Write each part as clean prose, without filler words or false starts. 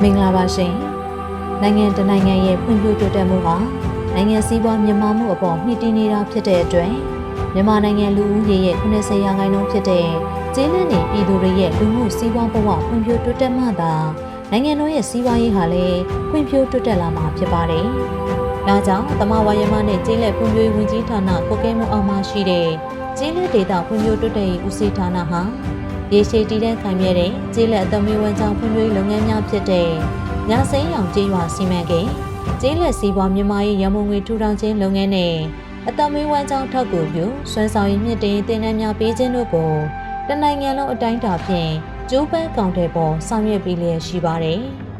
မင်္ဂလာပါရှင်နိုင်ငံတနိုင်ငံရဲ့ဖွံ့ဖြိုးတိုးတက်မှုဟာနိုင်ငံစည်းပွားမြင့်မားမှုအပေါ်မှီတည်နေတာဖြစ်တဲ့အတွက်မြန်မာနိုင်ငံလူဦးရေရဲ့90%ဖြစ်တဲ့ကျေးလက်နေပြည်သူတွေရဲ့လူမှုစည်းဝါးဘဝဖွံ့ဖြိုးတိုးတက်မှသာနိုင်ငံတော်ရဲ့စီးပွားရေးဟာလည်းဖွံ့ဖြိုးတိုးတက်လာမှာဖြစ်ပါတယ်။ဒါကြောင့်သမဝါယမနဲ့ကျေးလက်ဖွံ့ဖြိုးရေးဝန်ကြီးဌာနကွပ်ကဲမှုအောက်မှာရှိတဲ့ကျေးလက်ဒေသဖွံ့ဖြိုးတိုးတက်ရေးဦးစီးဌာနဟာရေရှည်တည်တဲ့ခိုင်မြဲတဲ့ကျေးလက်အသက်မွေးဝမ်းကြောင်းဖွံ့ဖြိုးရေးလုပ်ငန်းများဖြစ်တဲ့ညစိမ်းရောင်ကျေးရွာစီမံကိန်းကျေးလက်စီးပွားမြန်မာရေးရမုံငွေထူထောင်ခြင်းလုပ်ငန်းနဲ့အသက်မွေးဝမ်းကြောင်းထောက်ကူပြုစွမ်းဆောင်ရည်မြင့်တင်တင်နန်းများပေးခြင်းတို့ကိုတနိုင်ငံလုံးအတိုင်းအတာဖြင့်ကျိုးပန်းကောင်တဲ့ပေါ်ဆောင်ရွက်ပေးလျက်ရှိပါတယ်။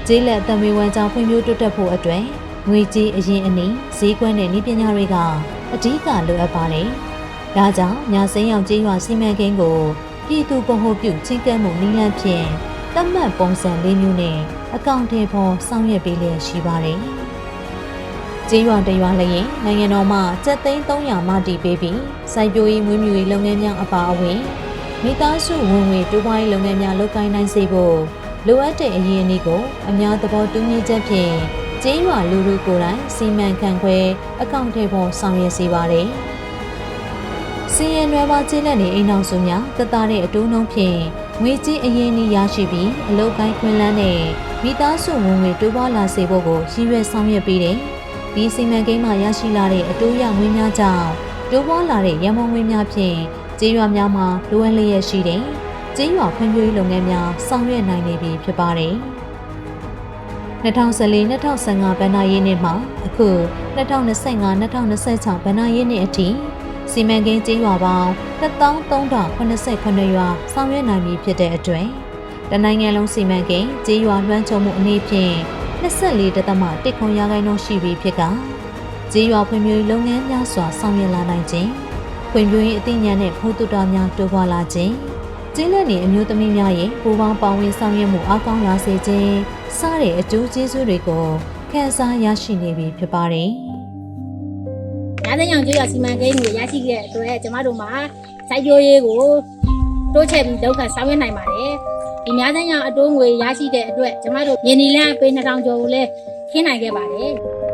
ကျေးလက်အသက်မွေးဝမ်းကြောင်းဖွံ့ဖြိုးတိုးတက်ဖို့အတွက်ငွေကြေးအရင်းအနှီးဈေးကွက်နဲ့နည်းပညာတွေကအဓိကလိုအပ်ပါတယ်။ဒါကြောင့်ညစိမ်းရောင်ကျေးရွာစီမံကိန်းကိုပြည်သူဗဟိုပြုချင်းကပ်မှုနည်းလမ်းဖြင့်သတ်မှတ်ပုံစံ၄မျိုးနဲ့အကောင့်တွေပေါ်ဆောင်ရွက်ပေးလျက်ရှိပါတယ်။ကျေးရွာတရွာလျင်နိုင်ငံတော်မှကျပ်သိန်း300မှတည်ပေးပြီးစိုက်ပျိုးရေးမွေးမြူရေးလုပ်ငန်းများအပါအဝင်မိသားစုဝင်ငွေတိုးပွားရေးလုပ်ငန်းများလုပ်ကိုင်နိုင်စေဖို့လိုအပ်တဲ့အရင်းအနှီးကိုအများသဘောတူညီချက်ဖြင့်ကျေးရွာလူထုကိုယ်တိုင်စီမံခန့်ခွဲအကောင့်တွေပေါ်ဆောင်ရွက်စေပါတယ်။စီရင်ရွယ်ပါကျေးလက်နေအိမ်အောင်စုများတသားတဲ့အတိုးနှုန်းဖြင့်ငွေကြေးအရင်းအနှီးရရှိပြီးအလုပ်ကိုင်းခွင့်လန်းနဲ့မိသားစုဝင်ငွေတိုးပွားလာစေဖို့ကိုရည်ရွယ်ဆောင်ရွက်ပေးတယ်။ဒီစီမံကိန်းမှာရရှိလာတဲ့အတိုးရငွေများကြောင့်တိုးပွားလာတဲ့ရမုံငွေများဖြင့်ကျေးရွာများမှာလိုအပ်လျက်ရှိတဲ့ကျေးရွာဖွံ့ဖြိုးရေးလုပ်ငန်းများဆောင်ရွက်နိုင်နေပြီဖြစ်ပါတယ်။2014-2015ဘဏ္ဍာရေးနှစ်မှာအခု2025-2026ဘဏ္ဍာရေးနှစ်အထိစီမံကိန်းကျေးရွာပေါင်း13,089ရွာဆောင်ရွက်နိုင်ပြီဖြစ်တဲ့အတွက်တနိုင်ငံလုံးစီမံကိန်းကျေးရွာလွှမ်းခြုံမှုအနေဖြင့်24.1% ရှိပြီဖြစ်ကကျေးရွာဖွံ့ဖြိုးရေးလုပ်ငန်းများစွာဆောင်ရွက်လာနိုင်ခြင်းဖွံ့ဖြိုးရေးအသိဉာဏ်နဲ့ဖို့တူတာများတိုးပွားလာခြင်းကျေးလက်နေအမျိုးသမီးများရဲ့ပူးပေါင်းပါဝင်ဆောင်ရွက်မှုအားကောင်းလာစေခြင်းစတဲ့အကျိုးကျေးဇူးတွေကိုခံစားရရှိနေပြီဖြစ်ပါတယ်။ညစိမ်းရောင်ကျေးရွာစီမံကိန်းကိုရရှိခဲ့တဲ့အတွက်ကျမတို့မှာစိုက်ပျိုးရေးကိုတိုးချဲ့ပြီးလုပ်ကိုင်ဆောင်ရွက်နိုင်ပါတယ်။ဒီညစိမ်းရောင်အတိုးငွေရရှိတဲ့အတွက်ကျမတို့မြေနီလန်းပေ2000ကျော်ကိုလည်းခင်းနိုင်ခဲ့ပါတယ်။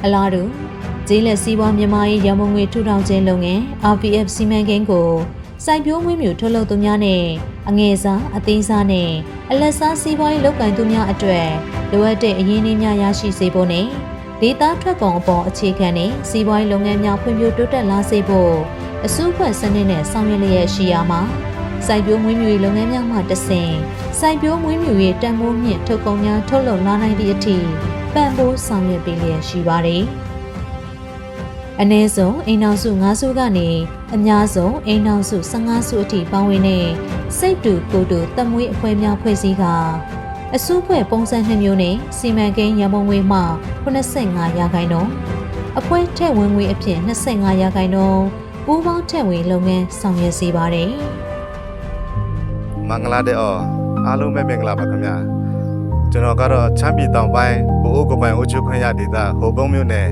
အလားတူကျေးလက်စီးပွားမြန်မာရေးရမုံငွေထူထောင်ခြင်းလုပ်ငန်း RPF စီမံကိန်းကိုစိုက်ပျိုးမွေးမြူထုတ်လုပ်သူများနဲ့အငယ်စားအသေးစားနဲ့အလတ်စားစီးပွားရေးလုပ်ကိုင်သူများအတွက်လိုအပ်တဲ့အရင်းအနှီးများရရှိစေဖို့နဲ့ဒေသထွက်ကုန်အပေါ်အခြေခံတဲ့စီးပွားရေးလုပ်ငန်းများဖွံ့ဖြိုးတိုးတက်လာစေဖို့အစုအဖွဲ့စနစ်နဲ့ဆောင်ရွက်လျက်ရှိရာမှာစိုက်ပျိုးမွေးမြူရေးလုပ်ငန်းများမှတဆင့်စိုက်ပျိုးမွေးမြူရေးတန်ဖိုးမြင့်ထုတ်ကုန်များထုတ်လုပ်လာနိုင်သည့်အထိပံ့ပိုးဆောင်ရွက်ပေးလျက်ရှိပါတယ်။အနည်းဆုံးအိမ်ထောင်စု9စုကနေအများဆုံးအိမ်ထောင်စု15စုအထိပါဝင်တဲ့စိတ်တူကိုယ်တူတမွေးအဖွဲ့များဖွဲ့စည်းကာအစုအဖွဲ့ပုံစံ2မျိုးနဲ့စီမံကိန်းရမုံငွေမှ85%အဖွဲ့ထက်ဝင်ငွေအဖြစ်25%ပူးပေါင်းထက်ဝင်လုပ်ငန်းဆောင်ရွက်စေပါတယ်မင်္ဂလာတဲ့အားလုံးပဲမင်္ဂလာပါခင်ဗျာကျွန်တော်ကတော့ချမ်းပြည်တောင်ပိုင်းဘိုးအိုကိုပိုင်အုပ်ချုပ်ခွင့်ရဒေသဟိုပုံးမြို့နယ်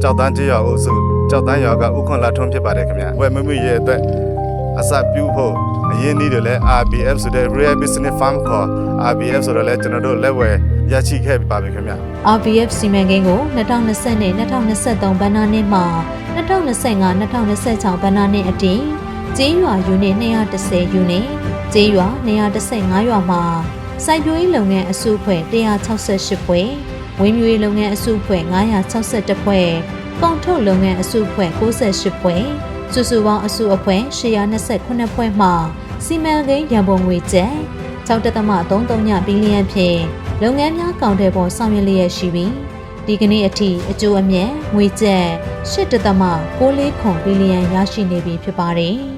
ကြောက်တန်းကျေးရွာအုပ်စုကြောက်တန်းရွာကဥခွန်လာထွန်းဖြစ်ပါတယ်ခင်ဗျာဝယ်မွေရဲ့အတွက်အစပြုဖို့အရင်နည်းတွေလည်း RBF ဆိုတဲ့ Real Business Farm ခေါ် RBF ဆိုတော့လည်းကျွန်တော်တို့လက်ဝယ်ရရှိခဲ့ပါပြီခင်ဗျာ RBF စီမံကိန်းကို2020နဲ့2023ဘဏ္ဍာနှစ်မှ2025-2026ဘဏ္ဍာနှစ်အထိကျေးရွာယူနစ်210ယူနစ်ကျေးရွာ215ရွာမှာစိုက်ပျိုးရေးလုပ်ငန်းအစုအဖွဲ့168ဖွဲ့ဝင်းမြူရေးလုပ်ငန်းအစုအဖွဲ့961ဖွဲ့ကုန်ထုတ်လုပ်ငန်းအစုအဖွဲ့68ဖွဲ့စုစုပေါင်းအစုအဖွဲ့829ဖွဲ့မှစီမံကိန်းရန်ပုံငွေကျပ်6.33ဘီလီယံဖြင့်လုပ်ငန်းများကောင်တဲ့ပေါ်ဆောင်ရွက်လျက်ရှိပြီးဒီကနေ့အထိအကျိုးအမြတ်ငွေကျပ်8.94ဘီလီယံရရှိနေပြီဖြစ်ပါတယ်။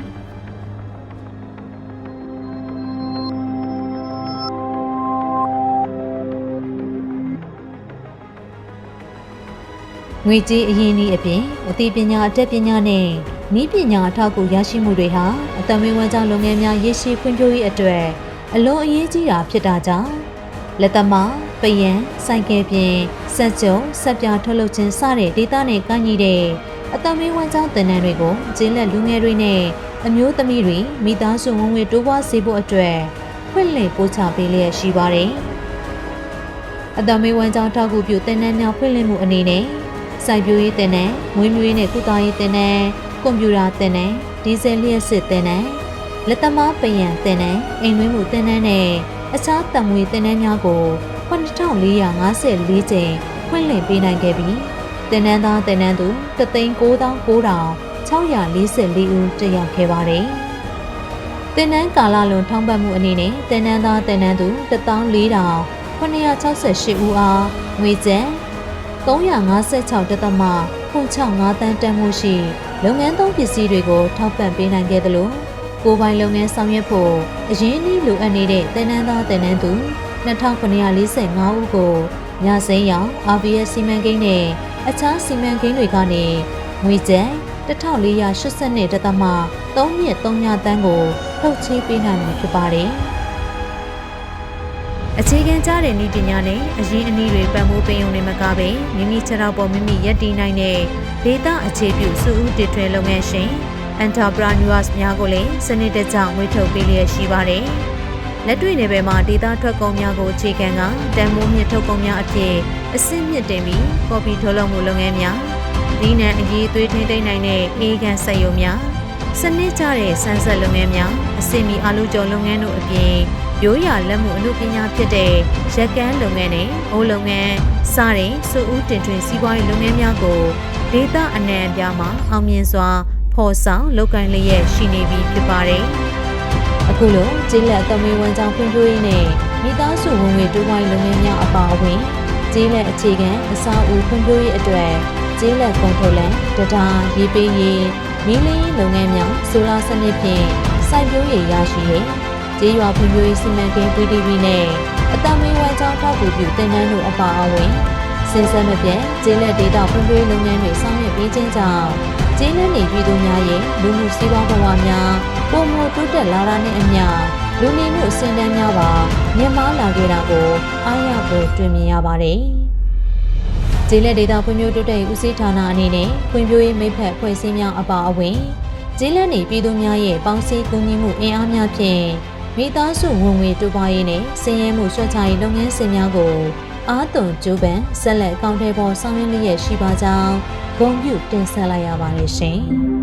ငွေကြေးအရင်းအနှီးအပြင်အသိပညာအတတ်ပညာနဲ့ ဤပညာအထောက်အကူရရှိမှုတွေဟာအသက်မွေးဝမ်းကြောင်းလုပ်ငန်းများရရှိဖွံ့ဖြိုးရေးအတွက်အလွန်အရေးကြီးတာဖြစ်တာကြောင့်လက်သမားပယံစိုက်ကဲပြင်စက်ကြုံစက်ပြထုတ်လုပ်ခြင်းစတဲ့ဒေသနဲ့ကိုင်းညီတဲ့အသက်မွေးဝမ်းကြောင်းသင်တန်းတွေကိုကျေးလက်လူငယ်တွေနဲ့အမျိုးသမီးတွေမိသားစုဝင်ငွေတိုးပွားစေဖို့အတွက်ဖွင့်လှစ်ပို့ချပေးလျက်ရှိပါတယ်။အသက်မွေးဝမ်းကြောင်းထောက်ကူပြုသင်တန်းများဖွင့်လှစ်မှုအနေနဲ့စိုက်ပျိုးရေးသင်တန်း၊မွေးမြူရေးနဲ့ကုသရေးသင်တန်း၊ကွန်ပျူတာသင်တန်း၊ဒီဇယ်လျှပ်စစ်သင်တန်း၊လက်သမားပယံသင်တန်း၊အိမ်တွင်းမှုသင်တန်းနဲ့အခြားတံမွေသင်တန်းများကို9454ကျင်းဖွင့်လှစ်ပေးနိုင်ခဲ့ပြီးသင်တန်းသားသင်တန်းသူ1,99,644 ဦးတက်ရောက်ခဲ့ပါတယ်။သင်တန်းကာလလွန်ထောင်ပတ်မှုအနေနဲ့သင်တန်းသားသင်တန်းသူ14,968 ဦးအားငွေကျပ်356.65 တန်းတန်မှုရှိလုပ်ငန်းသုံးပစ္စည်းတွေကိုထောက်ပံ့ပေးနိုင်ခဲ့သလိုကိုယ်ပိုင်လုပ်ငန်းဆောင်ရွက်ဖို့အရင်းအနှီးလိုအပ်နေတဲ့သင်တန်းသားသင်တန်းသူ2,945 ဦးကိုညစိမ်းရောင် RBS စီမံကိန်းနဲ့အခြားစီမံကိန်းတွေကနေငွေကျပ်1,482.3 တန်းကိုထုတ်ချေးပေးနိုင်မှာဖြစ်ပါတယ်။အခြေခံကျတဲ့နည်းပညာနဲ့အရင်းအနှီးတွေပံ့ပိုးပေးုံနဲ့မကဘဲမိမိခြေထောက်ပေါ်မိမိရပ်တည်နိုင်တဲ့ဒေသအခြေပြုစုဦးတည်ထွင်လုပ်ငန်းရှင် entrepreneurs များကိုလည်းစနစ်တကျငွေထုတ်ပေးလျက်ရှိပါတယ်။လက်တွေ့နယ်ပယ်မှာဒေသထွက်ကုန်များကိုအခြေခံကတန်မိုးမြင့်ထုတ်ကုန်များအဖြစ်အဆင့်မြင့်တင်ပြီးကော်ဖီထုတ်လုပ်မှုလုပ်ငန်းများဒီနံအရေးသွေးထိန်းသိမ်းနိုင်တဲ့အေးကန်စက်ရုံများစနစ်ကျတဲ့ဆန်းဆက်လုပ်ငန်းများအစင်မီအာလူကျော်လုပ်ငန်းတို့အပြင်ရိုးရာလက်မှုအမှုပညာဖြစ်တဲ့ရက်ကန်းလုပ်ငန်းနဲ့အိုးလုပ်ငန်းစတဲ့စုဦးတင်ထွင်စီးပွားရေးလုပ်ငန်းများကိုဒေသအနှံ့အပြားမှာအောင်မြင်စွာဖော်ဆောင်လုပ်ကိုင်လျက်ရှိနေပြီဖြစ်ပါတယ်။အခုလိုကျေးလက်အသက်မွေးဝမ်းကြောင်းဖွံ့ဖြိုးရေးနဲ့မိသားစုဝင်ငွေတိုးပွားရေးလုပ်ငန်းများအပါအဝင်ကျေးလက်အခြေခံအဆောက်အဦဖွံ့ဖြိုးရေးအတွက်ကျေးလက်ကွန်ထရိုလန်ဒတာရေပေးရေးမီးလင်းလုပ်ငန်းများဆိုလာစနစ်ဖြင့်စိုက်ပျိုးရေးရရှိရေးကျေးရွာဖွံ့ဖြိုးရေးစီမံကိန်း PDB နဲ့အသက်မွေးဝမ်းကြောင်းထောက်ကူပြုသင်တန်းတို့အပါအဝင်စဉ်ဆက်မပြတ်ကျေးလက်ဒေသဖွံ့ဖြိုးရေးလုပ်ငန်းတွေဆောင်ရွက်ပေးခြင်းကြောင့်ကျေးလက်နေပြည်သူများရဲ့လူမှုစီးပွားဘဝများပုံမတိုးတက်လာတာနဲ့အမျှလူနေမှုအဆင့်တန်းများပါမြင့်မားလာခဲ့တာကိုအားရဖို့တွေ့မြင်ရပါတယ်။ကျေးလက်ဒေသဖွံ့ဖြိုးတိုးတက်ရေးဦးစီးဌာနအနေနဲ့ဖွံ့ဖြိုးရေးမိဖက်ဖွဲ့စည်းများအပါအဝင်ကျေးလက်နေပြည်သူများရဲ့ပေါင်းစည်းကူညီမှုအင်အားများဖြင့်မိသားစုဝင်ငွေတိုးပွားရေးနဲ့ဆင်းရဲမှုလျှော့ချရေးလုပ်ငန်းစဉ်များကိုအားသွန်ကြိုးပမ်းဆက်လက်အကောင့်ထဲပေါ်ဆောင်ရွက်လျက်ရှိပါကြောင်းဂုဏ်ပြုတင်ဆက်လိုက်ရပါတယ်ရှင်။